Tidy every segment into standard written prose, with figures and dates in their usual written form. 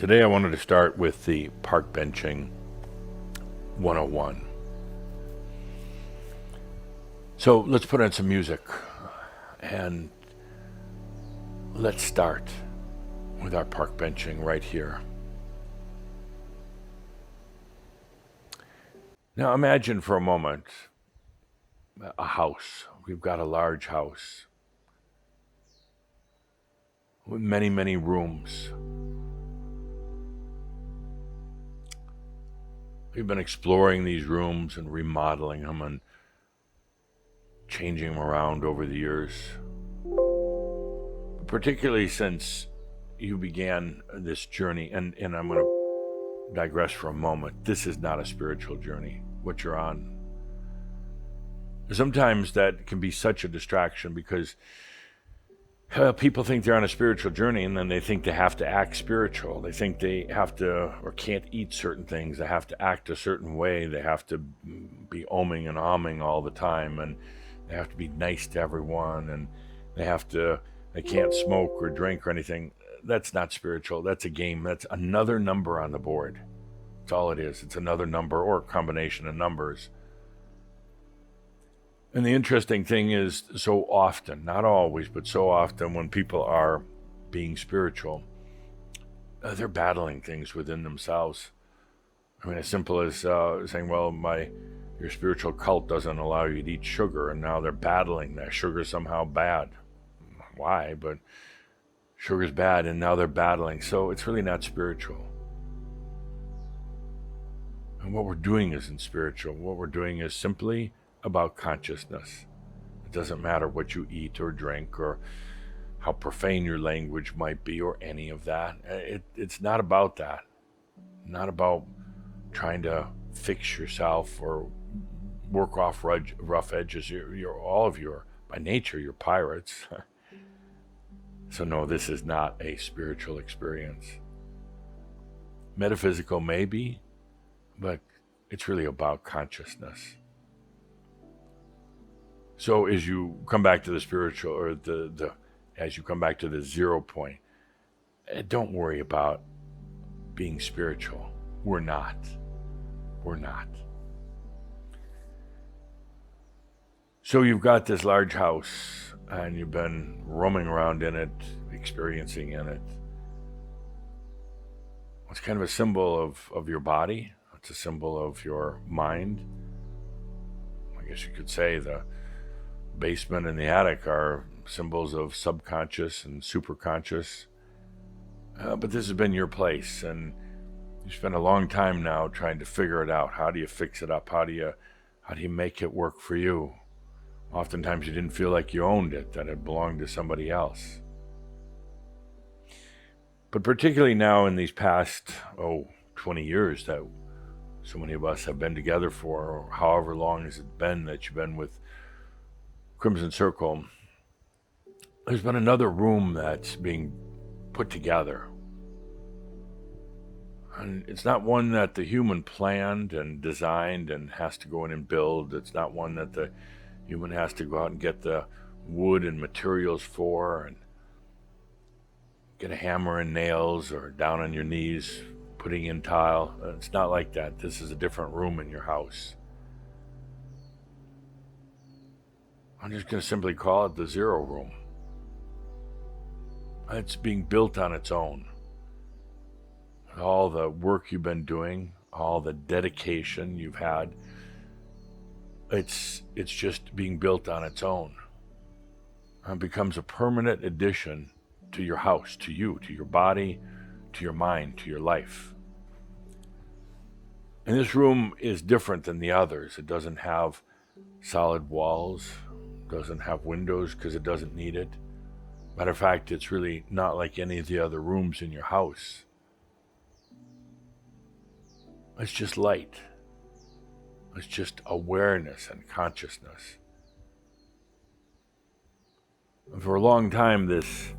Today I wanted to start with the park benching 101. So let's put on some music and let's start with our park benching right here. Now imagine for a moment a house. We've got a large house with many, many rooms. We've been exploring these rooms and remodeling them and changing them around over the years. Particularly since you began this journey, and I'm going to digress for a moment. This is not a spiritual journey, what you're on. Sometimes that can be such a distraction because people think they're on a spiritual journey and then they think they have to act spiritual. They think they have to or can't eat certain things. They have to act a certain way. They have to be oming and ahming all the time, and they have to be nice to everyone, and they can't smoke or drink or anything. That's not spiritual. That's a game. That's another number on the board. That's all it is. It's another number or a combination of numbers. And the interesting thing is, so often, not always, but so often when people are being spiritual, they're battling things within themselves. I mean, as simple as saying, well, your spiritual cult doesn't allow you to eat sugar, and now they're battling that sugar's somehow bad. Why? But sugar's bad, and now they're battling. So it's really not spiritual. And what we're doing isn't spiritual. What we're doing is simply about consciousness. It doesn't matter what you eat or drink or how profane your language might be or any of that. It's not about that. Not about trying to fix yourself or work off rough edges. By nature, you're pirates. So no, this is not a spiritual experience. Metaphysical maybe, but it's really about consciousness. So as you come back to the spiritual, or as you come back to the 0 point, don't worry about being spiritual. We're not. So you've got this large house, and you've been roaming around in it, experiencing in it. It's kind of a symbol of your body. It's a symbol of your mind. I guess you could say the basement and the attic are symbols of subconscious and superconscious. But this has been your place, and you spent a long time now trying to figure it out. How do you fix it up? How do you make it work for you? Oftentimes you didn't feel like you owned it, that it belonged to somebody else. But particularly now in these past, 20 years that so many of us have been together for, or however long has it been that you've been with Crimson Circle, there's been another room that's being put together. And it's not one that the human planned and designed and has to go in and build. It's not one that the human has to go out and get the wood and materials for and get a hammer and nails or down on your knees putting in tile. It's not like that. This is a different room in your house. I'm just going to simply call it the 0 room. It's being built on its own. All the work you've been doing, all the dedication you've had, it's just being built on its own. It becomes a permanent addition to your house, to you, to your body, to your mind, to your life. And this room is different than the others. It doesn't have solid walls, doesn't have windows because it doesn't need it. Matter of fact, it's really not like any of the other rooms in your house. It's just light. It's just awareness and consciousness. And for a long time, this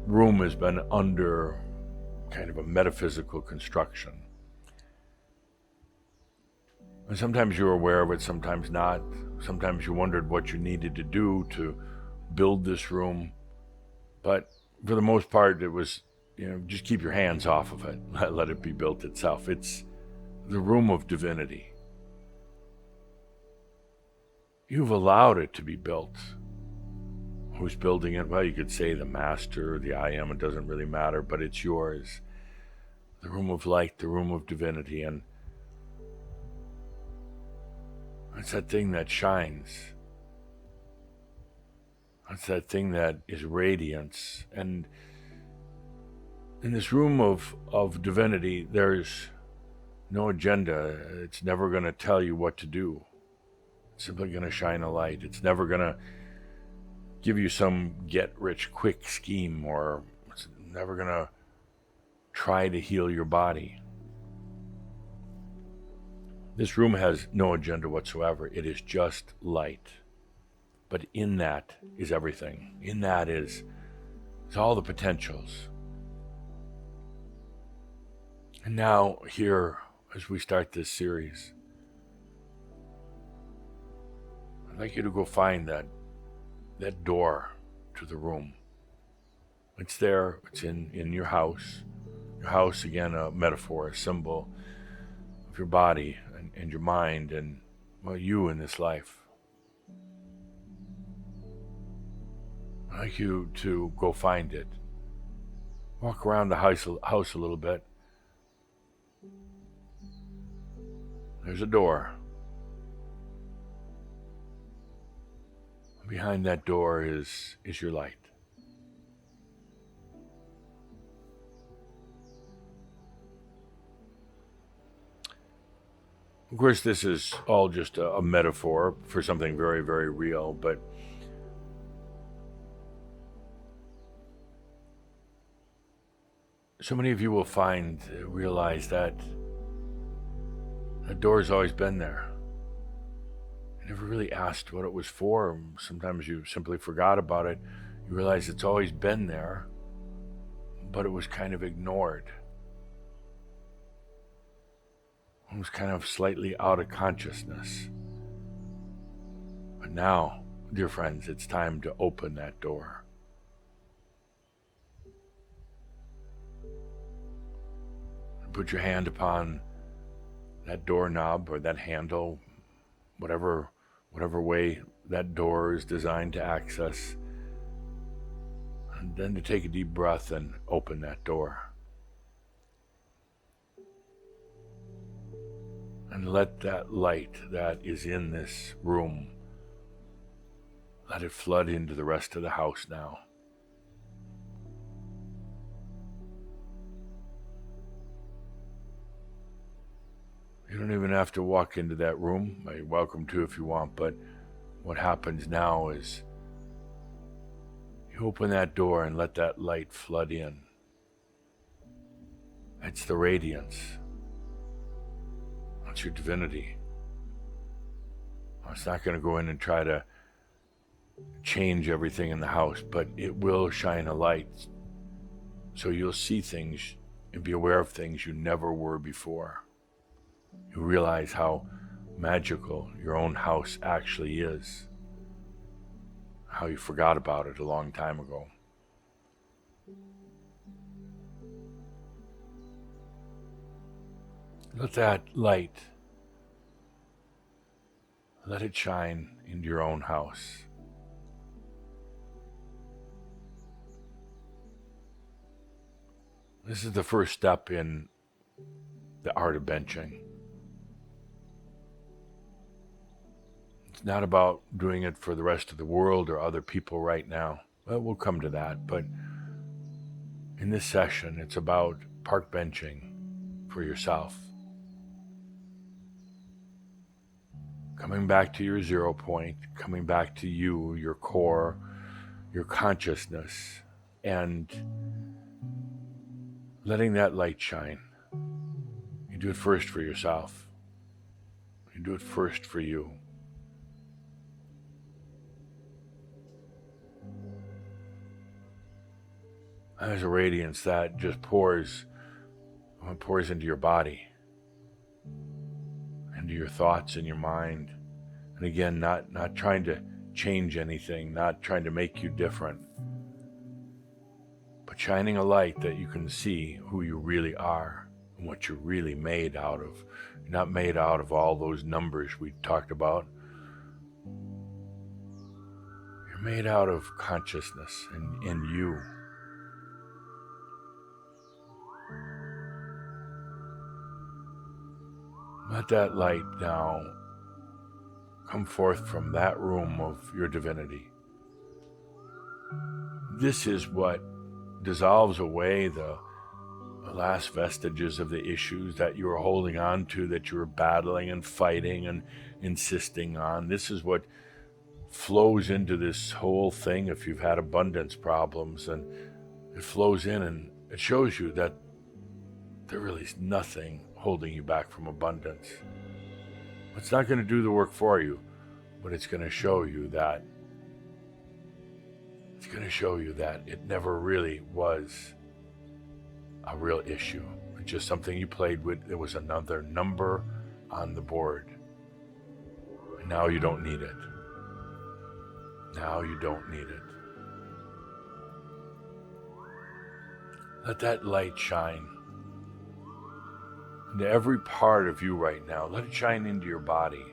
room has been under kind of a metaphysical construction. And sometimes you're aware of it, sometimes not. Sometimes you wondered what you needed to do to build this room. But for the most part, it was just keep your hands off of it. Let it be built itself. It's the room of divinity. You've allowed it to be built. Who's building it? Well, you could say the master, the I am, it doesn't really matter, but it's yours. The room of light, the room of divinity, and it's that thing that shines. It's that thing that is radiance. And in this room of divinity, there's no agenda. It's never going to tell you what to do. It's simply going to shine a light. It's never going to give you some get-rich-quick scheme, or it's never going to try to heal your body. This room has no agenda whatsoever. It is just light. But in that is everything. In that is all the potentials. And now here, as we start this series, I'd like you to go find that door to the room. It's there. It's in your house. Your house, again, a metaphor, a symbol of your body and your mind and, well, you in this life. I'd like you to go find it. Walk around the house a little bit. There's a door. Behind that door is your light. Of course, this is all just a metaphor for something very, very real, but so many of you will realize that the door's always been there. You never really asked what it was for. Sometimes you simply forgot about it. You realize it's always been there, but it was kind of ignored. It was kind of slightly out of consciousness. But now, dear friends, it's time to open that door. Put your hand upon that doorknob or that handle, whatever way that door is designed to access, and then to take a deep breath and open that door. And let that light that is in this room, let it flood into the rest of the house now. You don't even have to walk into that room. You're welcome to if you want, but what happens now is you open that door and let that light flood in. That's the radiance. That's your divinity. It's not going to go in and try to change everything in the house, but it will shine a light so you'll see things and be aware of things you never were before. You realize how magical your own house actually is, how you forgot about it a long time ago. Let that light, let it shine into your own house. This is the first step in the art of benching. It's not about doing it for the rest of the world or other people right now. Well, we'll come to that, but in this session, it's about park benching for yourself. Coming back to your 0 point, coming back to you, your core, your consciousness, and letting that light shine. You do it first for yourself. You do it first for you. There's a radiance that just pours into your body, into your thoughts and your mind. And again, not trying to change anything, not trying to make you different, but shining a light that you can see who you really are and what you're really made out of. You're not made out of all those numbers we talked about. You're made out of consciousness and you. Let that light now come forth from that room of your divinity. This is what dissolves away the last vestiges of the issues that you were holding on to, that you were battling and fighting and insisting on. This is what flows into this whole thing if you've had abundance problems, and it flows in and it shows you that there really is nothing holding you back from abundance. It's not going to do the work for you, but it's going to show you that it never really was a real issue. It's just something you played with. There was another number on the board. And now you don't need it. Now you don't need it. Let that light shine into every part of you right now. Let it shine into your body.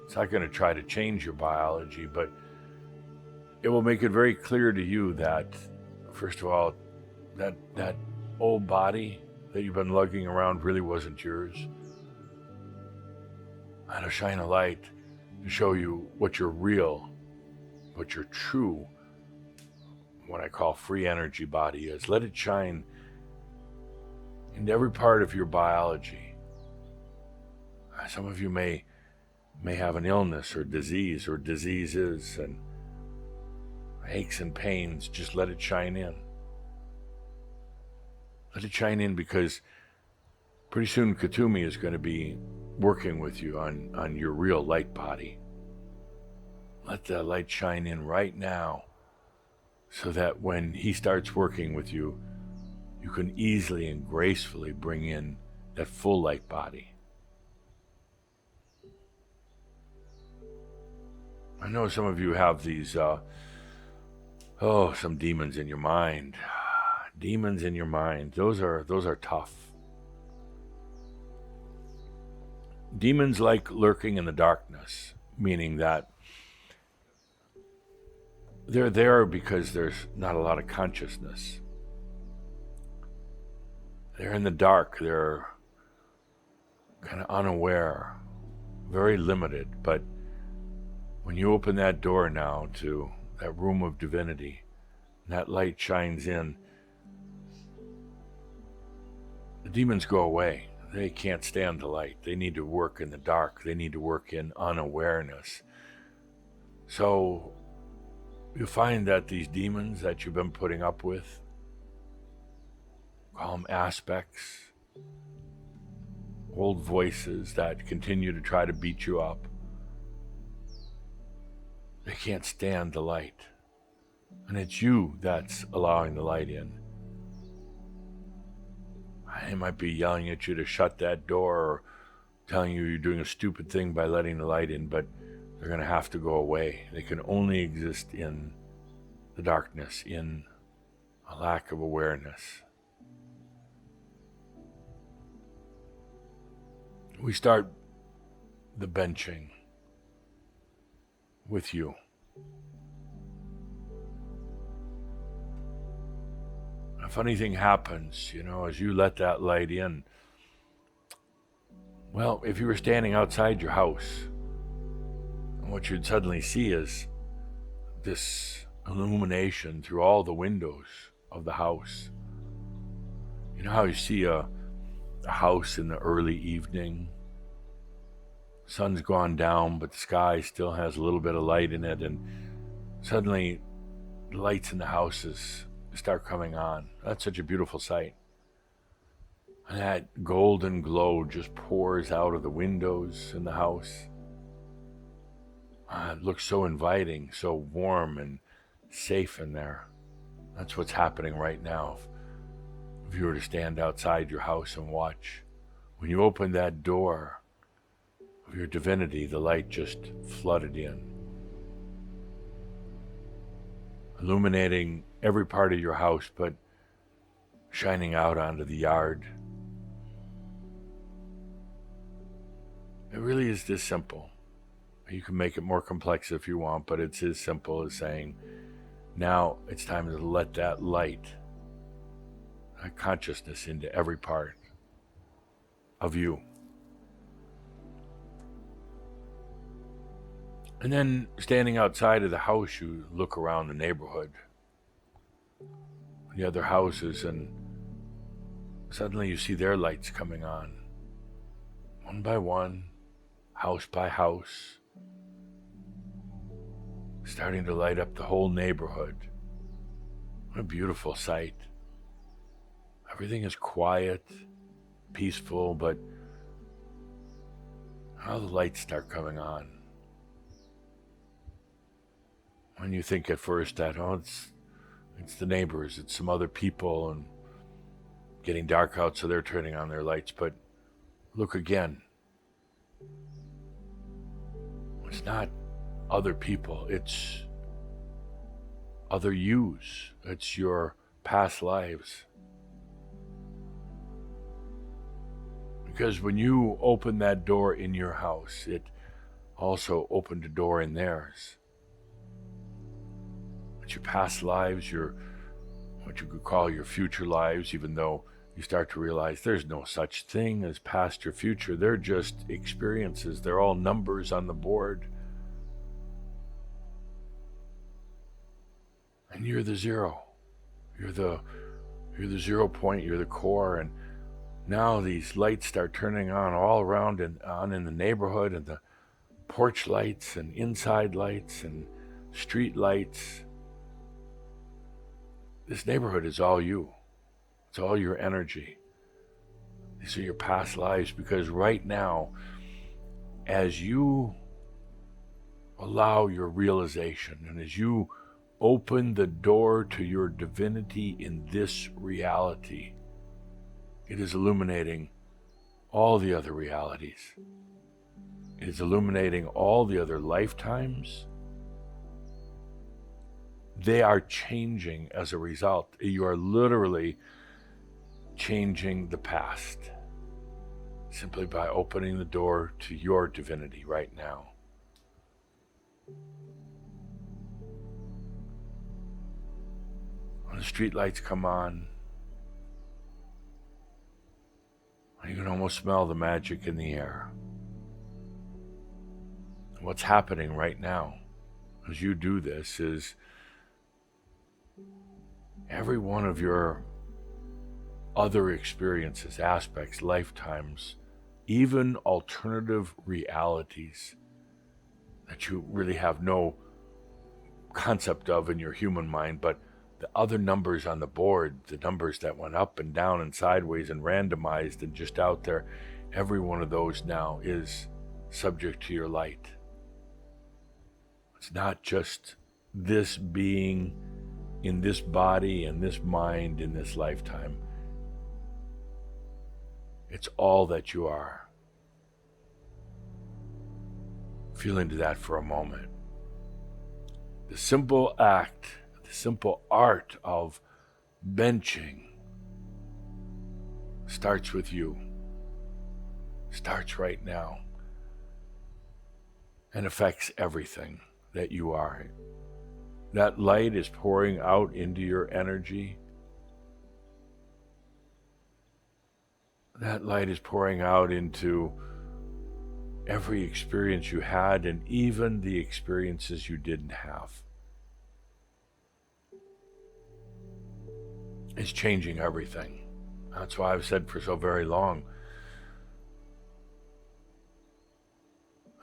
It's not going to try to change your biology, but it will make it very clear to you that, first of all, that old body that you've been lugging around really wasn't yours. And it'll shine a light to show you what your real, what your true, what I call free energy body is. Let it shine into every part of your biology. Some of you may have an illness or diseases and aches and pains. Just let it shine in. Let it shine in, because pretty soon Katumi is going to be working with you on your real light body. Let the light shine in right now, so that when he starts working with you, you can easily and gracefully bring in that full light body. I know some of you have these, some demons in your mind. Demons in your mind. Those are tough. Demons like lurking in the darkness, meaning that they're there because there's not a lot of consciousness. They're in the dark. They're kind of unaware, very limited. But when you open that door now to that room of divinity, and that light shines in, the demons go away. They can't stand the light. They need to work in the dark. They need to work in unawareness. So you find that these demons that you've been putting up with, call them aspects, old voices that continue to try to beat you up, they can't stand the light. And it's you that's allowing the light in. They might be yelling at you to shut that door, or telling you you're doing a stupid thing by letting the light in, but they're going to have to go away. They can only exist in the darkness, in a lack of awareness. We start the benching with you. A funny thing happens, as you let that light in. Well, if you were standing outside your house, what you'd suddenly see is this illumination through all the windows of the house. You know how you see a house in the early evening? Sun's gone down, but the sky still has a little bit of light in it, and suddenly the lights in the houses start coming on. That's such a beautiful sight. And that golden glow just pours out of the windows in the house. It looks so inviting, so warm and safe in there. That's what's happening right now. If you were to stand outside your house and watch, when you open that door of your divinity, the light just flooded in, illuminating every part of your house, but shining out onto the yard. It really is this simple. You can make it more complex if you want, but it's as simple as saying, now it's time to let that light, that consciousness into every part of you. And then standing outside of the house, you look around the neighborhood, the other houses, and suddenly you see their lights coming on, one by one, house by house, starting to light up the whole neighborhood. What a beautiful sight. Everything is quiet, peaceful, but now the lights start coming on. When you think at first that, it's the neighbors, it's some other people, and getting dark out, so they're turning on their lights, but look again. It's not other people, it's other yous. It's your past lives. Because when you open that door in your house, it also opened a door in theirs. It's your past lives, your what you could call your future lives, even though you start to realize there's no such thing as past or future. They're just experiences. They're all numbers on the board. And you're the zero. You're the 0 point, you're the core, and now these lights start turning on all around and on in the neighborhood, and the porch lights and inside lights and street lights. This neighborhood is all you. It's all your energy. These are your past lives, because right now, as you allow your realization and as you open the door to your divinity in this reality, it is illuminating all the other realities. It is illuminating all the other lifetimes. They are changing as a result. You are literally changing the past simply by opening the door to your divinity right now. When the street lights come on, you can almost smell the magic in the air. What's happening right now as you do this is every one of your other experiences, aspects, lifetimes, even alternative realities that you really have no concept of in your human mind, but the other numbers on the board, the numbers that went up and down and sideways and randomized and just out there, every one of those now is subject to your light. It's not just this being in this body and this mind in this lifetime. It's all that you are. Feel into that for a moment. The simple act, the simple art of benching starts with you. Starts right now. And affects everything that you are. That light is pouring out into your energy. That light is pouring out into every experience you had and even the experiences you didn't have. It's changing everything. That's why I've said for so very long,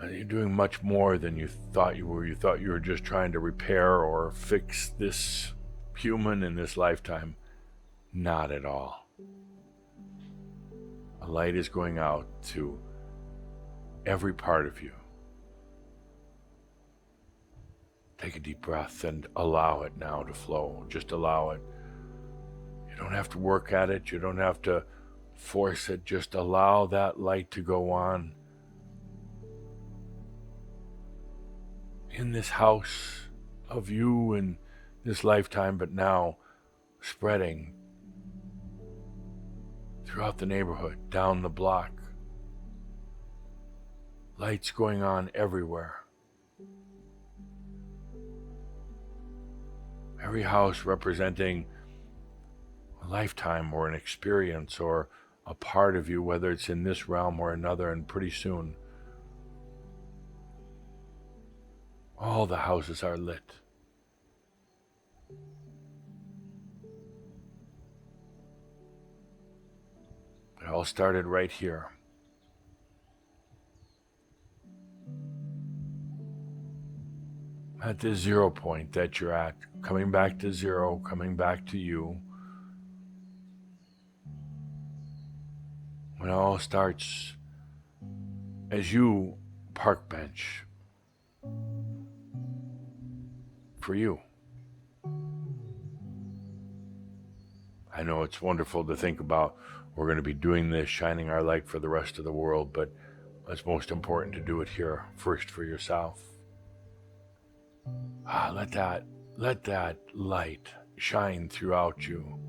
you're doing much more than you thought you were. You thought you were just trying to repair or fix this human in this lifetime. Not at all. A light is going out to every part of you. Take a deep breath and allow it now to flow. Just allow it. You don't have to work at it. You don't have to force it. Just allow that light to go on. In this house of you in this lifetime, but now spreading throughout the neighborhood, down the block. Lights going on everywhere. Every house representing a lifetime or an experience or a part of you, whether it's in this realm or another, and pretty soon all the houses are lit. It all started right here. At this 0 point that you're at, coming back to zero, coming back to you. When it all starts as you park bench for you. I know it's wonderful to think about we're going to be doing this, shining our light for the rest of the world, but it's most important to do it here first for yourself. Let that light shine throughout you.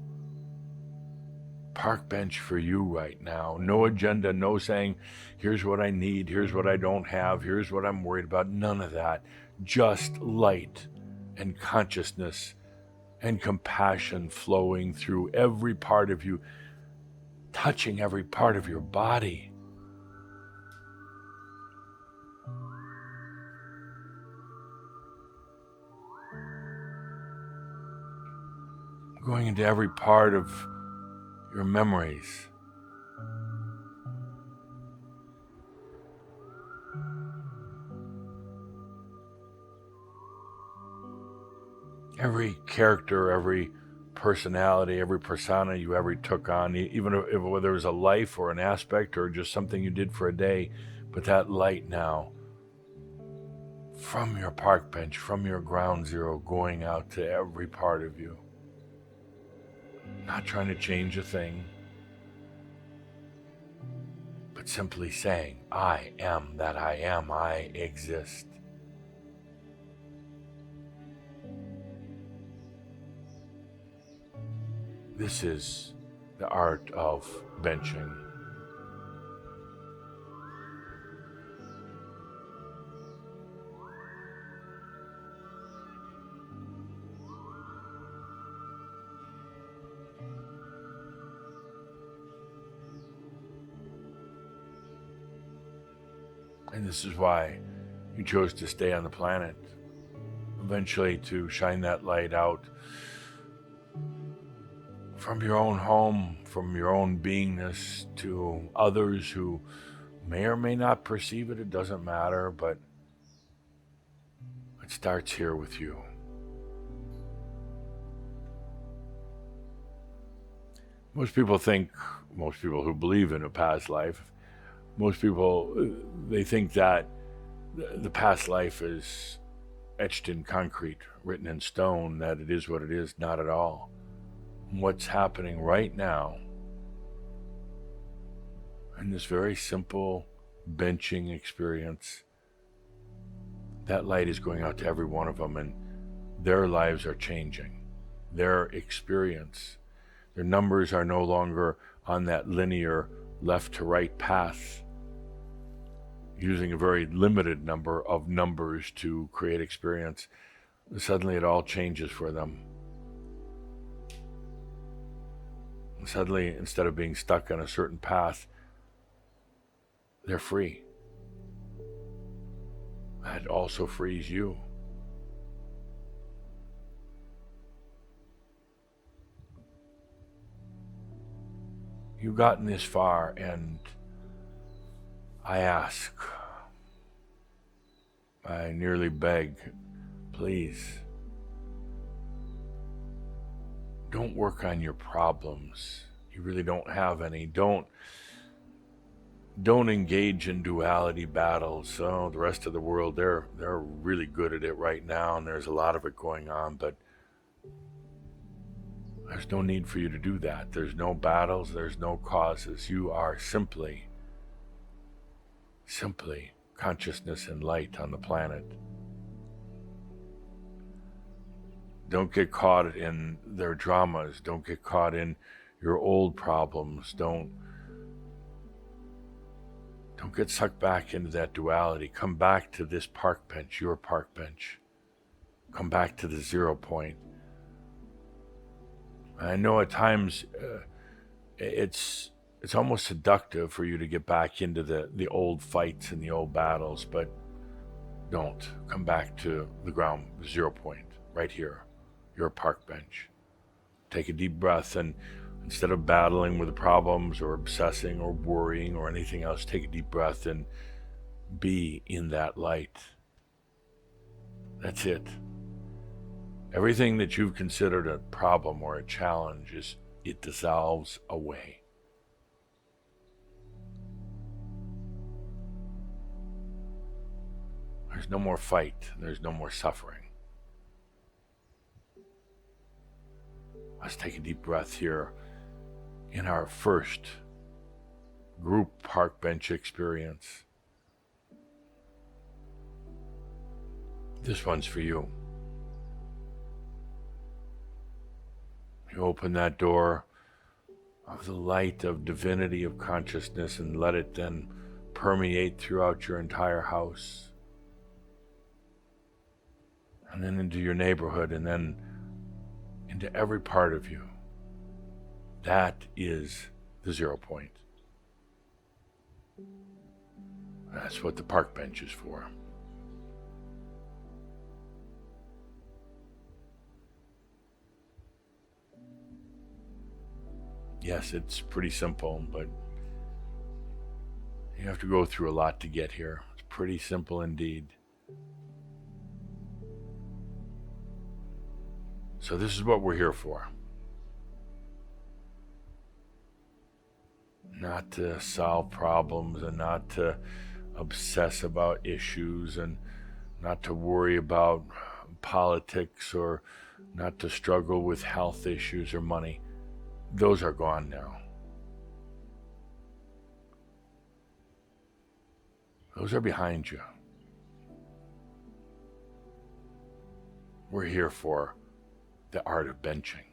Park bench for you right now. No agenda, no saying, here's what I need, here's what I don't have, here's what I'm worried about. None of that. Just light and consciousness and compassion flowing through every part of you, touching every part of your body. Going into every part of your memories. Every character, every personality, every persona you ever took on, even if whether it was a life or an aspect or just something you did for a day, but that light now from your park bench, from your ground zero, going out to every part of you. Not trying to change a thing, but simply saying, I am that I am, I exist. This is the art of benching. And this is why you chose to stay on the planet, eventually to shine that light out from your own home, from your own beingness to others who may or may not perceive it. It doesn't matter, but it starts here with you. Most people who believe in a past life, most people, they think that the past life is etched in concrete, written in stone, that it is what it is. Not at all. What's happening right now in this very simple benching experience, that light is going out to every one of them, and their lives are changing. Their experience, their numbers are no longer on that linear left to right path, using a very limited number of numbers to create experience. Suddenly it all changes for them. Suddenly, instead of being stuck on a certain path, they're free. That also frees you. You've gotten this far, and I ask, I nearly beg, please, don't work on your problems. You really don't have any. Don't engage in duality battles. The rest of the world, they're really good at it right now, and there's a lot of it going on, but there's no need for you to do that. There's no battles, there's no causes. You are simply consciousness and light on the planet. Don't get caught in their dramas. Don't get caught in your old problems. Don't get sucked back into that duality. Come back to this park bench, your park bench. Come back to the 0 point. I know at times it's almost seductive for you to get back into the old fights and the old battles, but don't. Come back to the ground 0 point, right here, your park bench. Take a deep breath, and instead of battling with the problems or obsessing or worrying or anything else, take a deep breath and be in that light. That's it. Everything that you've considered a problem or a challenge, it dissolves away. There's no more fight. There's no more suffering. Let's take a deep breath here in our first group park bench experience. This one's for you. You open that door of the light of divinity of consciousness and let it then permeate throughout your entire house, and then into your neighborhood, and then into every part of you. That is the 0 point. That's what the park bench is for. Yes, it's pretty simple, but you have to go through a lot to get here. It's pretty simple indeed. So this is what we're here for. Not to solve problems, and not to obsess about issues, and not to worry about politics, or not to struggle with health issues or money. Those are gone now. Those are behind you. We're here for the art of benching.